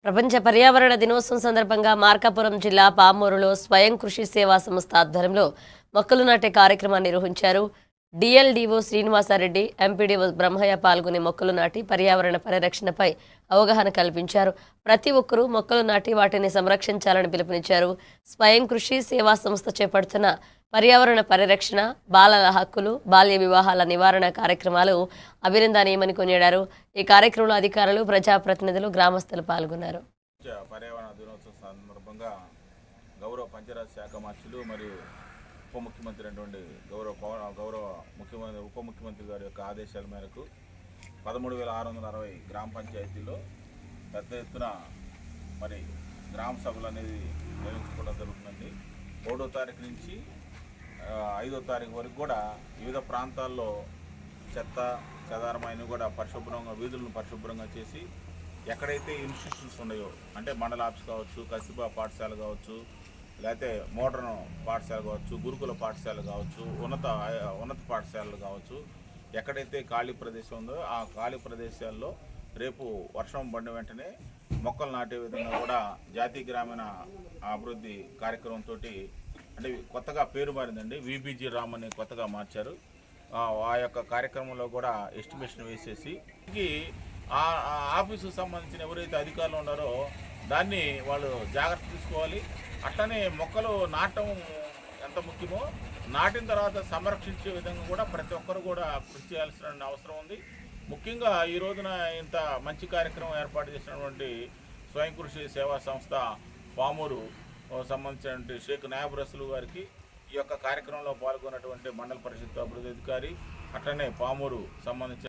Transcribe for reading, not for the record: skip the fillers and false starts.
ప్రపంచ పర్యావరణ దినోత్సవం సందర్భంగా మార్కాపురం జిల్లా పామూరులో స్వయం కృషి సేవా సంస్థ ఆధ్వర్యంలో మొక్కలు నాటే కార్యక్రమాన్ని నిర్వహించారు. డిఎల్డిఓ శ్రీనివాసారెడ్డి, ఎంపీడీఓ బ్రహ్మయ్య పాల్గొని మొక్కలు నాటి పర్యావరణ పరిరక్షణపై అవగాహన కల్పించారు. ప్రతి ఒక్కరూ మొక్కలు నాటి వాటిని సంరక్షించాలని పిలుపునిచ్చారు. స్వయం కృషి సేవా సంస్థ చేపడుతున్న పర్యావరణ పరిరక్షణ, బాలల హక్కులు, బాల్య వివాహాల నివారణ కార్యక్రమాలు అభినందనీయమని కొనియాడారు. ఈ కార్యక్రమంలో అధికారులు, ప్రజాప్రతినిధులు, గ్రామస్తులు పాల్గొన్నారు. పర్యావరణ దినోత్సవం సందర్భంగా గౌరవ పంచాయతీ శాఖ మంత్రులు మరియు ఉప ముఖ్యమంత్రి అయినటువంటి ఉప ముఖ్యమంత్రి గారి యొక్క ఆదేశాల మేరకు 13,660 గ్రామ పంచాయతీల్లో పెద్ద ఎత్తున మరి గ్రామ సభలు అనేది నిర్వహించుకోవడం జరుగుతుందండి. 3వ తారీఖు నుంచి 5వ తారీఖు వరకు కూడా వివిధ ప్రాంతాల్లో చెత్త చెదారమైన కూడా పరిశుభ్రంగా, వీధులను పరిశుభ్రంగా చేసి ఎక్కడైతే ఇన్స్టిట్యూషన్స్ ఉన్నాయో, అంటే మండల ఆఫీస్ కావచ్చు, కసిబా పాఠశాల కావచ్చు, లేకపోతే మోడర్న్ పాఠశాల కావచ్చు, గురుకుల పాఠశాల కావచ్చు, ఉన్నత పాఠశాలలు కావచ్చు, ఎక్కడైతే ఖాళీ ప్రదేశం ఉందో ఆ ఖాళీ ప్రదేశాల్లో రేపు వర్షం పడిన వెంటనే మొక్కలు నాటే విధంగా కూడా జాతీయ గ్రామీణ అభివృద్ధి కార్యక్రమంతో, అంటే కొత్తగా పేరు మారిందండి, విబిజి రామ్ అని కొత్తగా మార్చారు. ఆ యొక్క కార్యక్రమంలో కూడా ఎస్టిమేషన్ వేసేసి ఆ ఆఫీసుకు సంబంధించిన ఎవరైతే అధికారులు ఉన్నారో దాన్ని వాళ్ళు జాగ్రత్త తీసుకోవాలి. అట్లనే మొక్కలు నాటడం ఎంత ముఖ్యమో, నాటిన తర్వాత సంరక్షించే విధంగా కూడా ప్రతి ఒక్కరు కూడా కృషి చేయాల్సిన అవసరం ఉంది. ముఖ్యంగా ఈ రోజున ఇంత మంచి కార్యక్రమం ఏర్పాటు చేసినటువంటి స్వయం కృషి సేవా సంస్థ పామూరు సంబంధించినటువంటి షేక్ నాయబ్ రసూలు గారికి, ఈ యొక్క కార్యక్రమంలో పాల్గొన్నటువంటి మండల పరిషత్ అభివృద్ధి అధికారి, అట్లనే పామూరు సంబంధించిన